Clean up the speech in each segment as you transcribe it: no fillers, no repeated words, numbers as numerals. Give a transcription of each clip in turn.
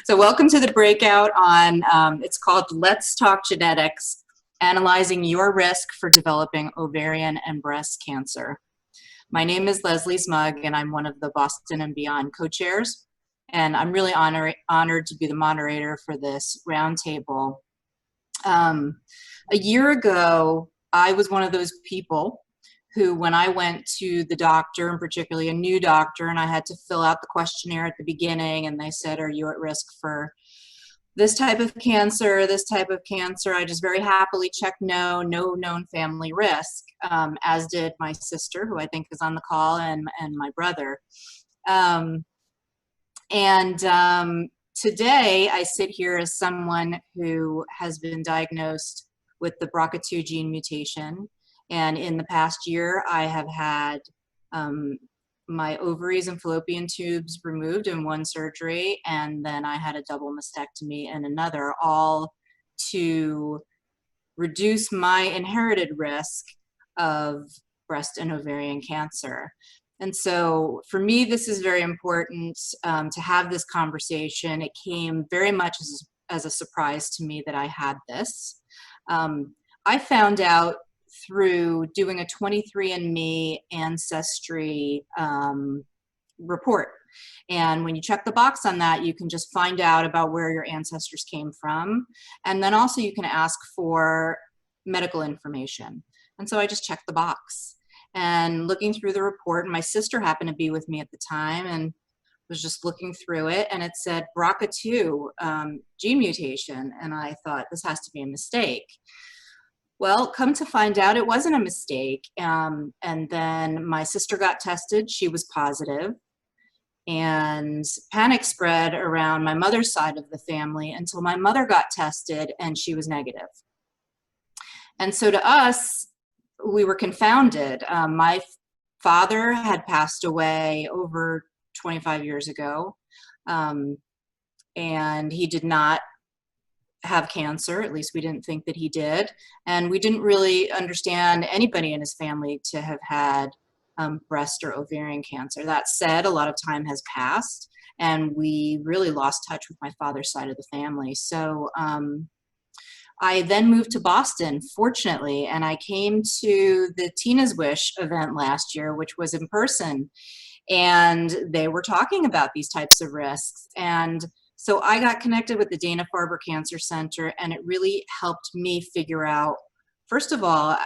So welcome to the breakout on, it's called Let's Talk Genetics, Analyzing Your Risk for Developing Ovarian and Breast Cancer. My name is Leslie Zmugg, and I'm one of the Boston and Beyond co-chairs. And I'm really honored to be the moderator for this roundtable. A year ago, I was one of those people who, when I went to the doctor, and particularly a new doctor, and I had to fill out the questionnaire at the beginning, and they said, are you at risk for this type of cancer, this type of cancer? I just very happily checked no known family risk, as did my sister, who I think is on the call, and my brother. Today, I sit here as someone who has been diagnosed with the BRCA2 gene mutation. And in the past year, I have had my ovaries and fallopian tubes removed in one surgery, and then I had a double mastectomy in another, all to reduce my inherited risk of breast and ovarian cancer. And so for me, this is very important to have this conversation. It came very much as a surprise to me that I had this. I found out through doing a 23andMe ancestry report. And when you check the box on that, you can just find out about where your ancestors came from. And then also you can ask for medical information. And so I just checked the box. And looking through the report, and my sister happened to be with me at the time, and was just looking through it, and it said BRCA2 gene mutation. And I thought, this has to be a mistake. Well, come to find out, it wasn't a mistake. And then my sister got tested. She was positive. And panic spread around my mother's side of the family until my mother got tested and she was negative. And so to us, we were confounded. My father had passed away over 25 years ago, and he did not have cancer. At least we didn't think that he did. And we didn't really understand anybody in his family to have had breast or ovarian cancer. That said, a lot of time has passed, and we really lost touch with my father's side of the family. So I then moved to Boston, fortunately, and I came to the Tina's Wish event last year, which was in person, and they were talking about these types of risks. And so I got connected with the Dana-Farber Cancer Center, and it really helped me figure out, first of all,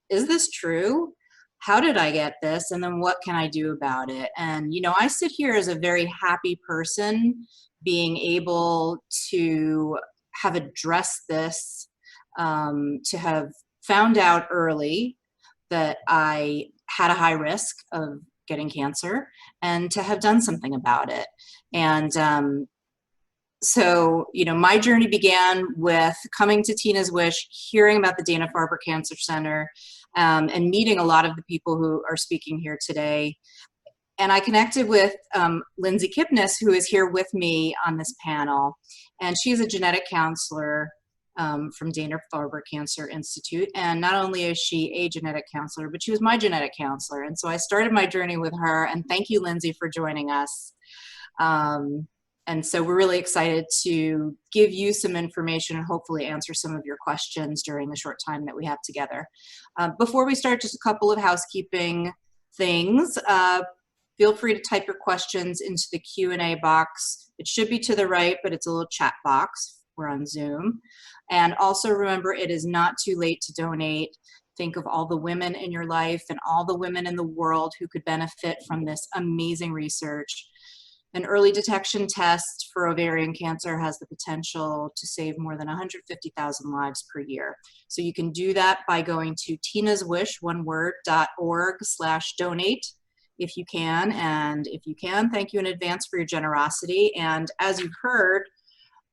is this true? How did I get this? And then what can I do about it? And, you know, I sit here as a very happy person being able to have addressed this, to have found out early that I had a high risk of getting cancer, and to have done something about it. And so, you know, my journey began with coming to Tina's Wish, hearing about the Dana-Farber Cancer Center, and meeting a lot of the people who are speaking here today. And I connected with Lindsay Kipnis, who is here with me on this panel. And she's a genetic counselor from Dana-Farber Cancer Institute. And not only is she a genetic counselor, but she was my genetic counselor. And so I started my journey with her. And thank you, Lindsay, for joining us. And so we're really excited to give you some information and hopefully answer some of your questions during the short time that we have together. Before we start, just a couple of housekeeping things. Feel free to type your questions into the Q&A box. It should be to the right, but it's a little chat box. We're on Zoom. And also remember, it is not too late to donate. Think of all the women in your life and all the women in the world who could benefit from this amazing research. An early detection test for ovarian cancer has the potential to save more than 150,000 lives per year. So you can do that by going to tinaswish.org/donate if you can. And if you can, thank you in advance for your generosity. And as you've heard,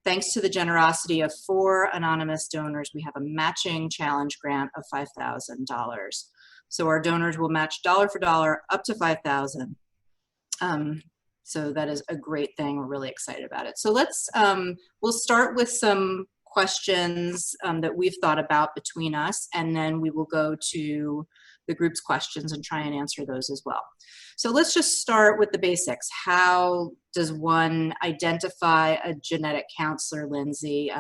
thanks to the generosity of 4 anonymous donors, we have a matching challenge grant of $5,000. So our donors will match dollar for dollar up to $5,000. So that is a great thing. We're really excited about it. So let's, we'll start with some questions that we've thought about between us, and then we will go to the group's questions and try and answer those as well. So let's just start with the basics. How does one identify a genetic counselor, Lindsay?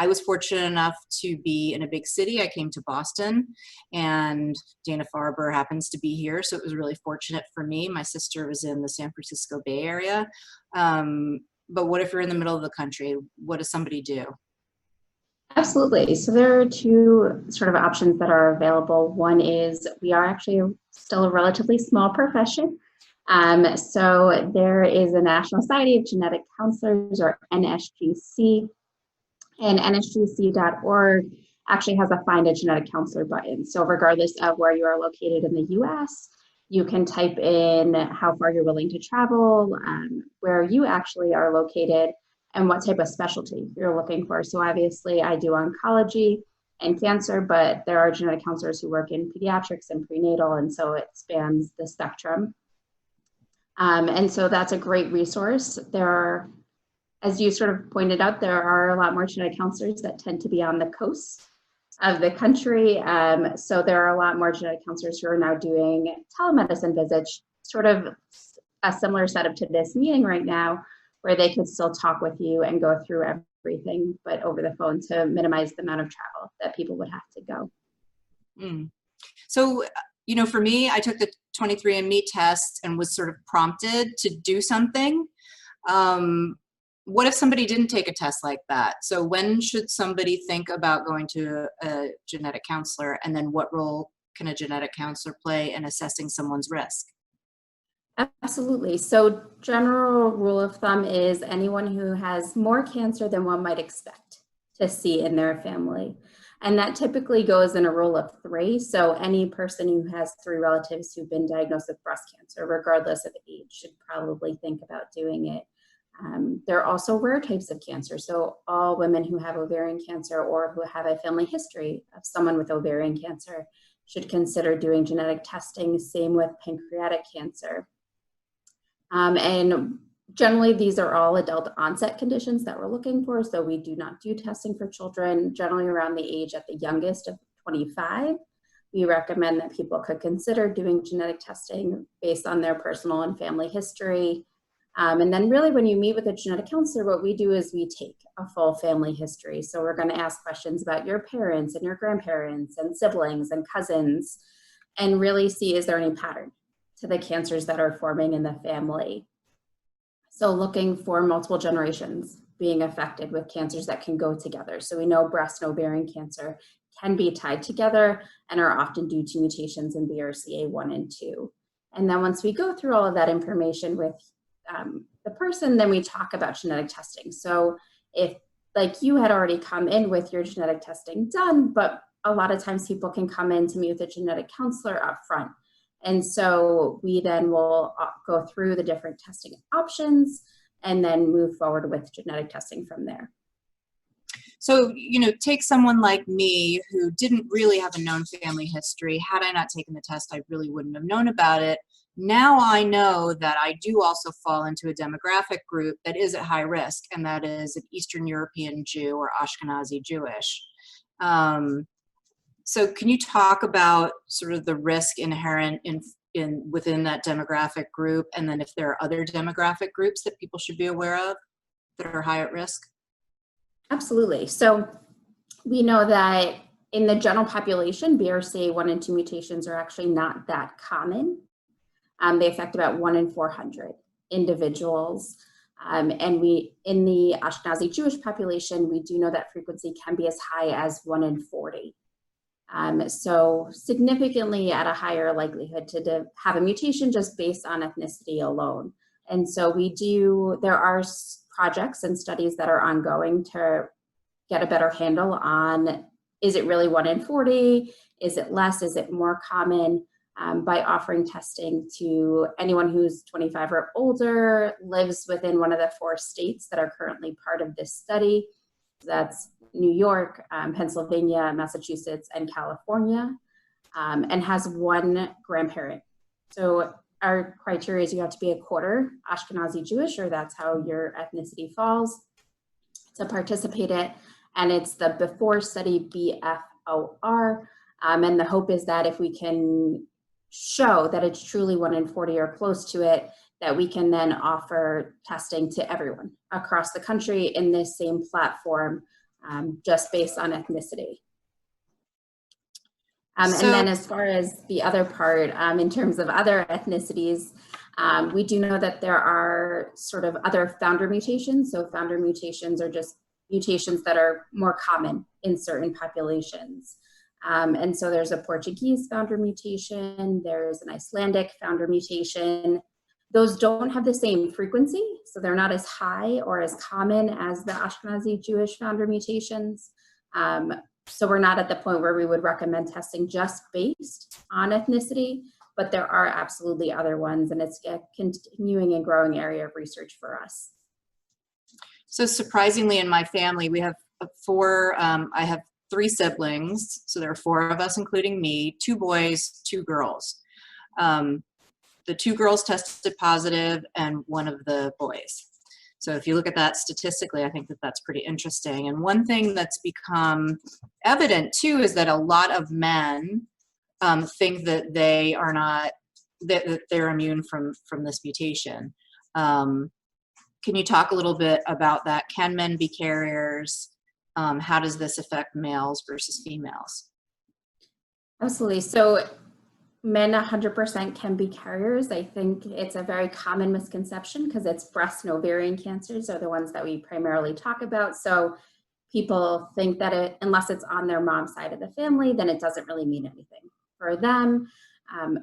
I was fortunate enough to be in a big city. I came to Boston, and Dana-Farber happens to be here, so it was really fortunate for me. My sister was in the San Francisco Bay Area. But what if you're in the middle of the country? What does somebody do? Absolutely. So there are two sort of options that are available. One is we are actually still a relatively small profession. So there is the National Society of Genetic Counselors, or NSGC, and nsgc.org actually has a Find a Genetic Counselor button. So regardless of where you are located in the US, you can type in how far you're willing to travel, where you actually are located, and what type of specialty you're looking for. So obviously I do oncology and cancer, but there are genetic counselors who work in pediatrics and prenatal, and so it spans the spectrum. And so that's a great resource. There are, as you sort of pointed out, there are a lot more genetic counselors that tend to be on the coast of the country. So there are a lot more genetic counselors who are now doing telemedicine visits, sort of a similar setup to this meeting right now, where they could still talk with you and go through everything, but over the phone, to minimize the amount of travel that people would have to go. So, you know, for me, I took the 23andMe test and was sort of prompted to do something. What if somebody didn't take a test like that? So when should somebody think about going to a genetic counselor, and then what role can a genetic counselor play in assessing someone's risk? Absolutely. So general rule of thumb is anyone who has more cancer than one might expect to see in their family. And that typically goes in a rule of 3. So any person who has 3 relatives who've been diagnosed with breast cancer, regardless of age, should probably think about doing it. There are also rare types of cancer. So all women who have ovarian cancer or who have a family history of someone with ovarian cancer should consider doing genetic testing. Same with pancreatic cancer. And generally, these are all adult onset conditions that we're looking for. So we do not do testing for children, generally around the age at the youngest of 25. We recommend that people could consider doing genetic testing based on their personal and family history. And then really when you meet with a genetic counselor, what we do is we take a full family history. So we're going to ask questions about your parents and your grandparents and siblings and cousins, and really see, is there any pattern to the cancers that are forming in the family? So looking for multiple generations being affected with cancers that can go together. So we know breast and ovarian cancer can be tied together and are often due to mutations in BRCA1 and 2. And then once we go through all of that information with the person, then we talk about genetic testing. So if, like, you had already come in with your genetic testing done, but a lot of times people can come in to meet with a genetic counselor up front. And so we then will go through the different testing options and then move forward with genetic testing from there. So, you know, take someone like me who didn't really have a known family history. Had I not taken the test, I really wouldn't have known about it. Now I know that I do also fall into a demographic group that is at high risk, and that is an Eastern European Jew or Ashkenazi Jewish. So can you talk about sort of the risk inherent within that demographic group, and then if there are other demographic groups that people should be aware of that are high at risk? Absolutely. So we know that in the general population, BRCA1 and 2 mutations are actually not that common. They affect about 1 in 400 individuals. And we, in the Ashkenazi Jewish population, we do know that frequency can be as high as 1 in 40. So significantly at a higher likelihood to have a mutation just based on ethnicity alone. And so there are projects and studies that are ongoing to get a better handle on, is it really 1 in 40? Is it less? Is it more common? By offering testing to anyone who's 25 or older, lives within one of the 4 states that are currently part of this study. That's New York, Pennsylvania, Massachusetts, and California, and has 1 grandparent. So our criteria is you have to be a quarter Ashkenazi Jewish, or that's how your ethnicity falls, to participate in it. And it's the before study BFOR. And the hope is that if we can show that it's truly 1 in 40 or close to it, that we can then offer testing to everyone across the country in this same platform, just based on ethnicity. And then as far as the other part, in terms of other ethnicities, we do know that there are sort of other founder mutations. So founder mutations are just mutations that are more common in certain populations. And so there's a Portuguese founder mutation, there's an Icelandic founder mutation. Those don't have the same frequency, so they're not as high or as common as the Ashkenazi Jewish founder mutations. So we're not at the point where we would recommend testing just based on ethnicity, but there are absolutely other ones, and it's a continuing and growing area of research for us. So surprisingly, in my family, we have I have 3 siblings, so there are 4 of us, including me, 2 boys, 2 girls. The 2 girls tested positive and 1 of the boys. So if you look at that statistically, I think that that's pretty interesting. And one thing that's become evident too is that a lot of men think that they are not, that they're immune from this mutation. Can you talk a little bit about that? Can men be carriers? How does this affect males versus females? Absolutely. So men 100% can be carriers. I think it's a very common misconception because it's breast and ovarian cancers are the ones that we primarily talk about. So people think that unless it's on their mom's side of the family, then it doesn't really mean anything for them.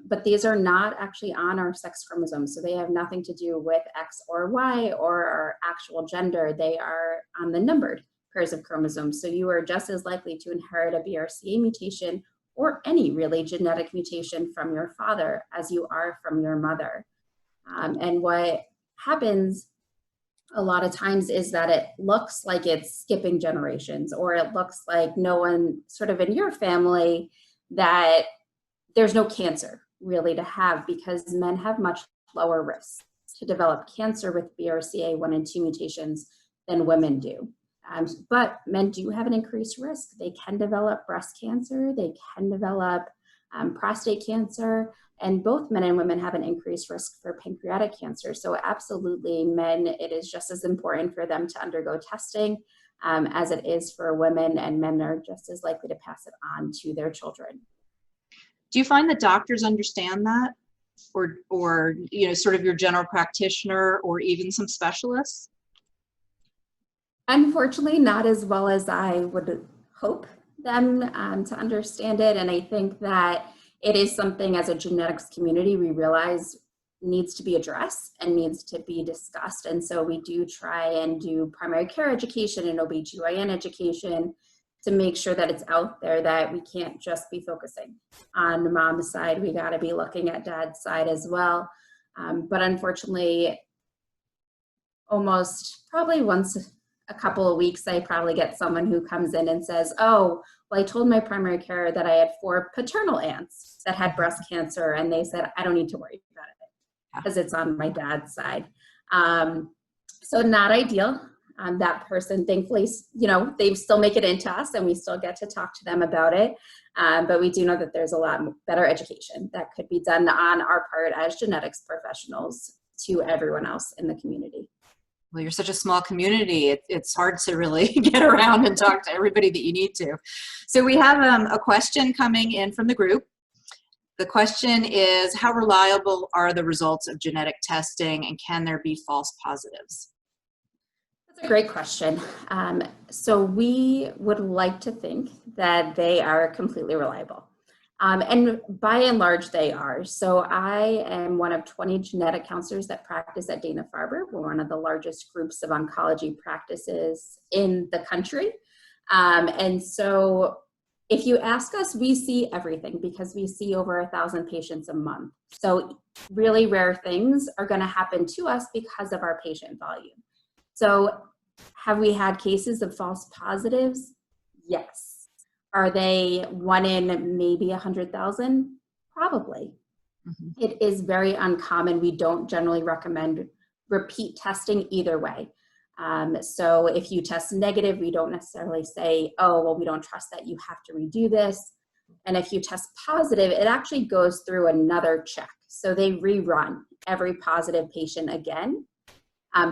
But these are not actually on our sex chromosomes. So they have nothing to do with X or Y or our actual gender. They are on the numbered pairs of chromosomes. So you are just as likely to inherit a BRCA mutation or any really genetic mutation from your father as you are from your mother. And what happens a lot of times is that it looks like it's skipping generations, or it looks like no one sort of in your family, that there's no cancer really to have, because men have much lower risks to develop cancer with BRCA 1 and 2 mutations than women do. But men do have an increased risk. They can develop breast cancer, they can develop prostate cancer, and both men and women have an increased risk for pancreatic cancer. So absolutely, men, it is just as important for them to undergo testing as it is for women, and men are just as likely to pass it on to their children. Do you find that doctors understand that? Or you know, sort of your general practitioner or even some specialists? Unfortunately, not as well as I would hope them to understand it. And I think that it is something as a genetics community we realize needs to be addressed and needs to be discussed. And so we do try and do primary care education and OB/GYN education to make sure that it's out there, that we can't just be focusing on the mom's side. We got to be looking at dad's side as well. But unfortunately, almost probably once a couple of weeks, I probably get someone who comes in and says, oh, well, I told my primary care that I had 4 paternal aunts that had breast cancer, and they said, I don't need to worry about it because it's on my dad's side. So not ideal. That person, thankfully, you know, they still make it into us and we still get to talk to them about it. But we do know that there's a lot better education that could be done on our part as genetics professionals to everyone else in the community. Well, you're such a small community. It's hard to really get around and talk to everybody that you need to. So we have a question coming in from the group. The question is, how reliable are the results of genetic testing, and can there be false positives? That's a great question. So we would like to think that they are completely reliable. And by and large, they are. So I am one of 20 genetic counselors that practice at Dana-Farber. We're one of the largest groups of oncology practices in the country. And so if you ask us, we see everything because we see over 1,000 patients a month. So really rare things are going to happen to us because of our patient volume. So have we had cases of false positives? Yes. Are they 1 in maybe 100,000? Probably. Mm-hmm. It is very uncommon. We don't generally recommend repeat testing either way. So if you test negative, we don't necessarily say, oh, well, we don't trust that, you have to redo this. And if you test positive, it actually goes through another check. So they rerun every positive patient again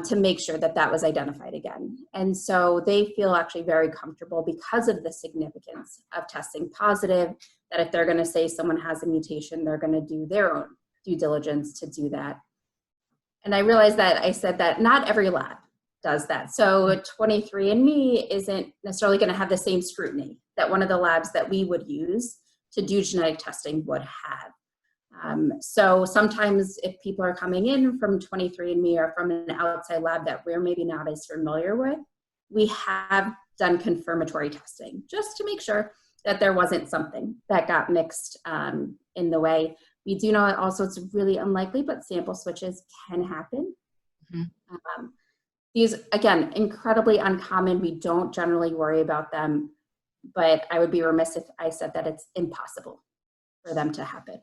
to make sure that that was identified again. And so they feel actually very comfortable because of the significance of testing positive, that if they're going to say someone has a mutation, they're going to do their own due diligence to do that. And I realized that I said that not every lab does that. So 23andMe isn't necessarily going to have the same scrutiny that one of the labs that we would use to do genetic testing would have. So sometimes if people are coming in from 23andMe or from an outside lab that we're maybe not as familiar with, we have done confirmatory testing just to make sure that there wasn't something that got mixed in the way. We do know also it's really unlikely, but sample switches can happen. Mm-hmm. These, again, incredibly uncommon. We don't generally worry about them, but I would be remiss if I said that it's impossible for them to happen.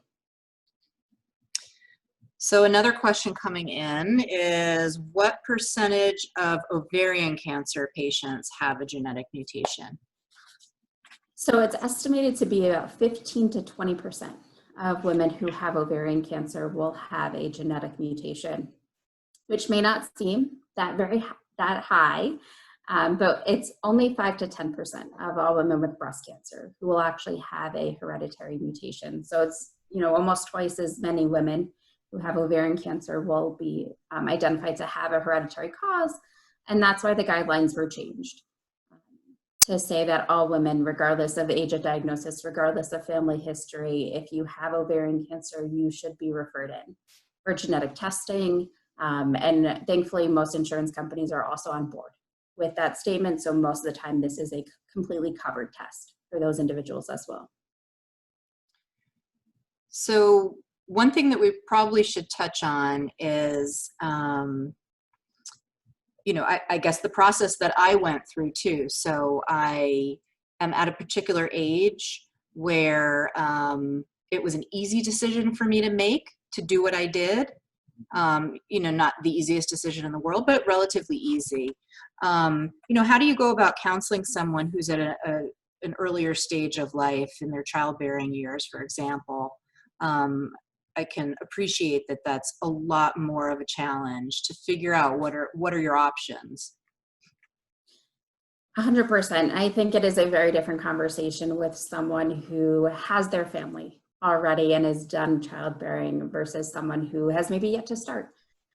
So another question coming in is, what percentage of ovarian cancer patients have a genetic mutation? So it's estimated to be about 15 to 20% of women who have ovarian cancer will have a genetic mutation, which may not seem that high, but it's only 5 to 10% of all women with breast cancer who will actually have a hereditary mutation. So it's, almost twice as many women who have ovarian cancer will be identified to have a hereditary cause, and that's why the guidelines were changed to say that all women, regardless of age of diagnosis, regardless of family history, if you have ovarian cancer, you should be referred in for genetic testing. And thankfully, most insurance companies are also on board with that statement. So most of the time, this is a completely covered test for those individuals as well. So one thing that we probably should touch on is, I guess the process that I went through too. So I am at a particular age where it was an easy decision for me to make to do what I did. Not the easiest decision in the world, but relatively easy. How do you go about counseling someone who's at an earlier stage of life in their childbearing years, for example? I can appreciate that that's a lot more of a challenge to figure out what are your options. 100%. I think it is a very different conversation with someone who has their family already and is done childbearing versus someone who has maybe yet to start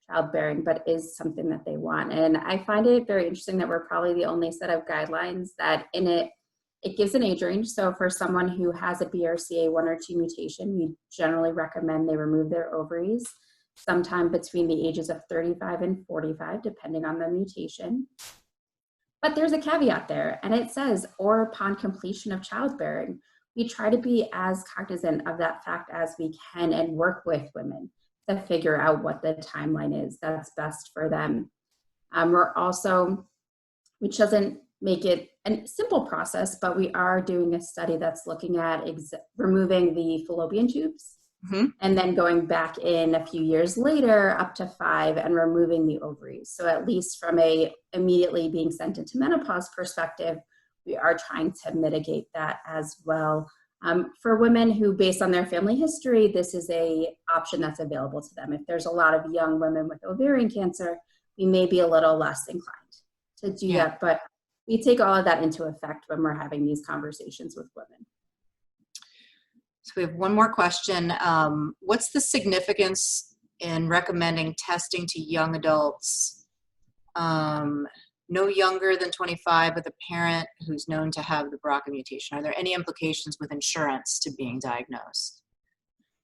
childbearing, but is something that they want. And I find it very interesting that we're probably the only set of guidelines that in it gives an age range. So for someone who has a BRCA1 or 2 mutation, we generally recommend they remove their ovaries sometime between the ages of 35 and 45, depending on the mutation. But there's a caveat there, and it says, or upon completion of childbearing. We try to be as cognizant of that fact as we can and work with women to figure out what the timeline is that's best for them. We're also, which doesn't make it a simple process, but we are doing a study that's looking at removing the fallopian tubes, mm-hmm. and then going back in a few years later up to 5 and removing the ovaries. So at least from a immediately being sent into menopause perspective, we are trying to mitigate that as well. For women who, based on their family history, this is a option that's available to them. If there's a lot of young women with ovarian cancer, we may be a little less inclined to do that, but we take all of that into effect when we're having these conversations with women. So we have one more question. What's the significance in recommending testing to young adults no younger than 25 with a parent who's known to have the BRCA mutation? Are there any implications with insurance to being diagnosed?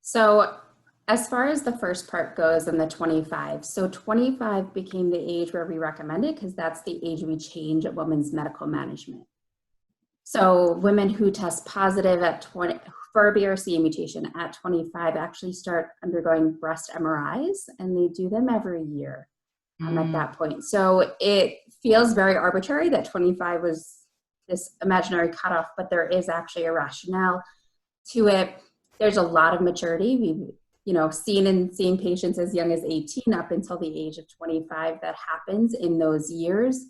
So as far as the first part goes in the 25, so 25 became the age where we recommend it because that's the age we change at women's medical management. So women who test positive at 20 for a BRCA mutation at 25 actually start undergoing breast MRIs, and they do them every year at that point. So it feels very arbitrary that 25 was this imaginary cutoff, but there is actually a rationale to it. There's a lot of maturity. We've seen and seeing patients as young as 18 up until the age of 25 that happens in those years.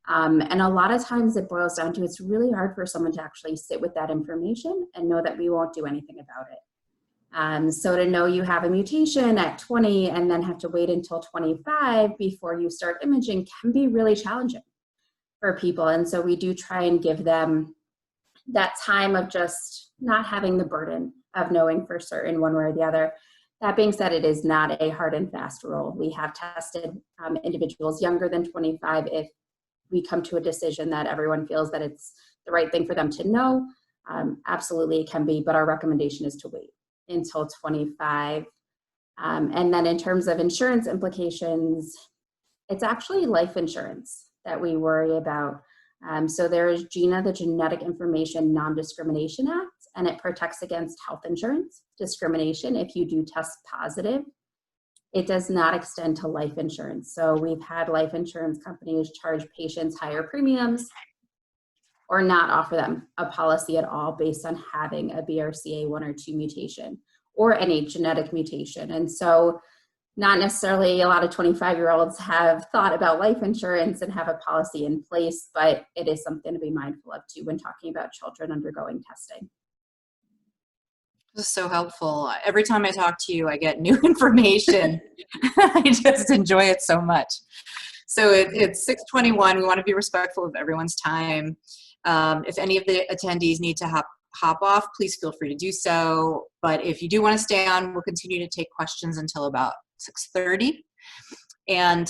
And a lot of times it boils down to it's really hard for someone to actually sit with that information and know that we won't do anything about it. So to know you have a mutation at 20 and then have to wait until 25 before you start imaging can be really challenging for people. And so we do try and give them that time of just not having the burden of knowing for certain one way or the other. That being said, it is not a hard and fast rule. We have tested individuals younger than 25 if we come to a decision that everyone feels that it's the right thing for them to know. Absolutely it can be, but our recommendation is to wait until 25. And then in terms of insurance implications, it's actually life insurance that we worry about. So there is GINA, the Genetic Information Non-Discrimination Act, and it protects against health insurance discrimination if you do test positive. It does not extend to life insurance. So we've had life insurance companies charge patients higher premiums or not offer them a policy at all based on having a BRCA1 or 2 mutation or any genetic mutation. And so not necessarily a lot of 25-year-olds have thought about life insurance and have a policy in place, but it is something to be mindful of too when talking about children undergoing testing. This is so helpful. Every time I talk to you, I get new information. I just enjoy it so much. So it's 6:21. We want to be respectful of everyone's time. If any of the attendees need to hop off, please feel free to do so. But if you do want to stay on, we'll continue to take questions until about 6:30. And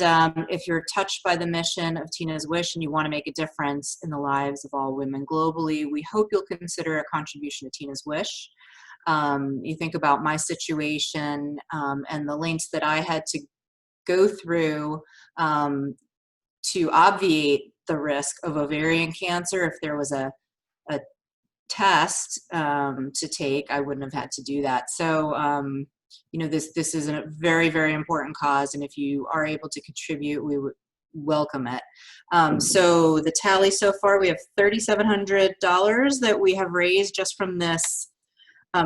if you're touched by the mission of Tina's Wish and you want to make a difference in the lives of all women globally, we hope you'll consider a contribution to Tina's Wish. You think about my situation and the lengths that I had to go through to obviate the risk of ovarian cancer. If there was a test to take, I wouldn't have had to do that. So, you know, this is a very, very important cause, and if you are able to contribute, we would welcome it. So the tally so far, we have $3,700 that we have raised just from this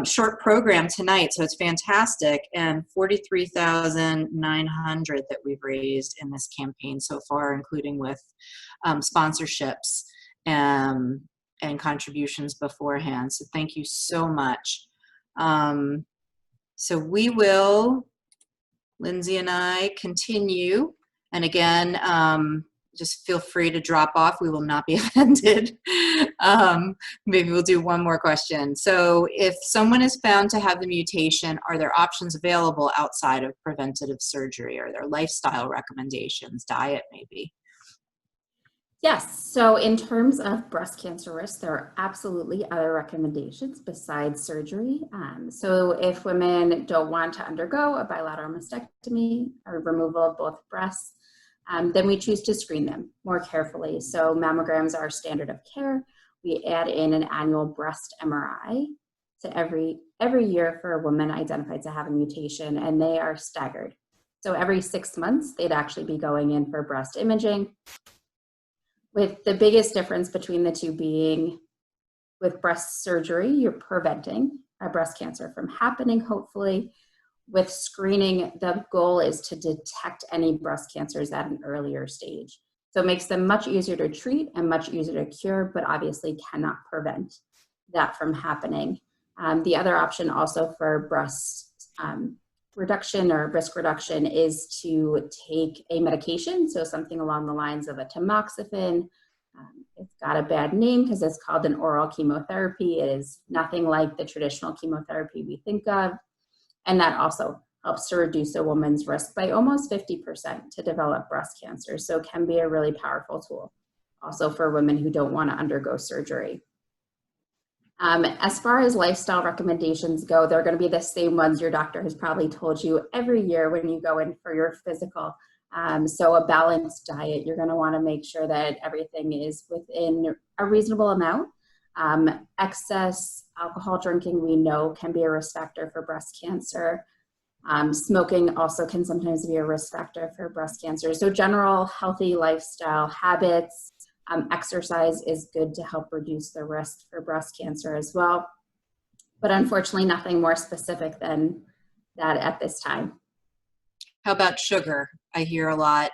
short program tonight, so it's fantastic, and $43,900 that we've raised in this campaign so far, including with sponsorships and contributions beforehand. So thank you so much. So we will, Lindsay and I, continue, and again, just feel free to drop off. We will not be offended. Maybe we'll do one more question. So if someone is found to have the mutation, are there options available outside of preventative surgery? Are there lifestyle recommendations, diet maybe? Yes, so in terms of breast cancer risk, there are absolutely other recommendations besides surgery. So if women don't want to undergo a bilateral mastectomy or removal of both breasts, then we choose to screen them more carefully. So mammograms are standard of care. We add in an annual breast MRI to every year for a woman identified to have a mutation, and they are staggered. So every 6 months, they'd actually be going in for breast imaging, with the biggest difference between the two being with breast surgery, you're preventing a breast cancer from happening, hopefully. With screening, the goal is to detect any breast cancers at an earlier stage. So it makes them much easier to treat and much easier to cure, but obviously cannot prevent that from happening. The other option also for breast reduction or risk reduction is to take a medication, so something along the lines of a tamoxifen. It's got a bad name because it's called an oral chemotherapy. It is nothing like the traditional chemotherapy we think of. And that also helps to reduce a woman's risk by almost 50% to develop breast cancer. So it can be a really powerful tool also for women who don't want to undergo surgery. As far as lifestyle recommendations go, they're going to be the same ones your doctor has probably told you every year when you go in for your physical. So a balanced diet, you're going to want to make sure that everything is within a reasonable amount. Excess alcohol drinking, we know, can be a risk factor for breast cancer. Smoking also can sometimes be a risk factor for breast cancer. So general healthy lifestyle habits, exercise is good to help reduce the risk for breast cancer as well. But unfortunately, nothing more specific than that at this time. How about sugar? I hear a lot,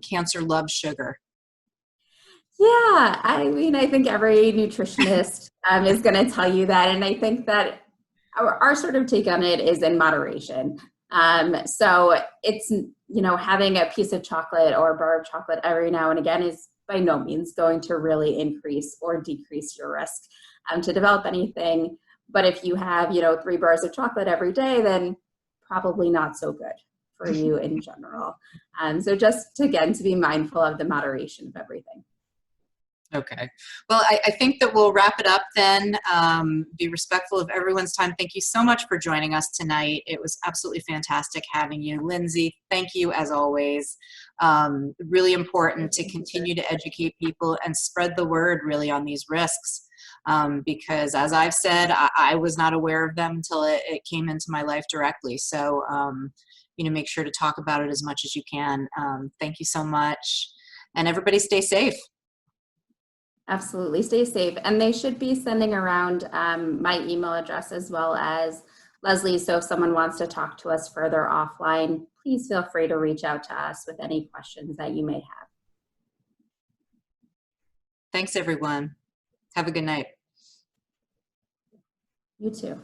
cancer loves sugar. Yeah, I mean, I think every nutritionist is going to tell you that. And I think that our sort of take on it is in moderation. So it's, having a piece of chocolate or a bar of chocolate every now and again is by no means going to really increase or decrease your risk to develop anything. But if you have, 3 bars of chocolate every day, then probably not so good for you in general. So just, again, to be mindful of the moderation of everything. Okay. Well, I think that we'll wrap it up then. Be respectful of everyone's time. Thank you so much for joining us tonight. It was absolutely fantastic having you. Lindsay, thank you as always. Really important to continue to educate people and spread the word really on these risks. Because as I've said, I was not aware of them until it came into my life directly. So, make sure to talk about it as much as you can. Thank you so much. And everybody stay safe. Absolutely. Stay safe. And they should be sending around my email address as well as Leslie. So if someone wants to talk to us further offline, please feel free to reach out to us with any questions that you may have. Thanks, everyone. Have a good night. You too.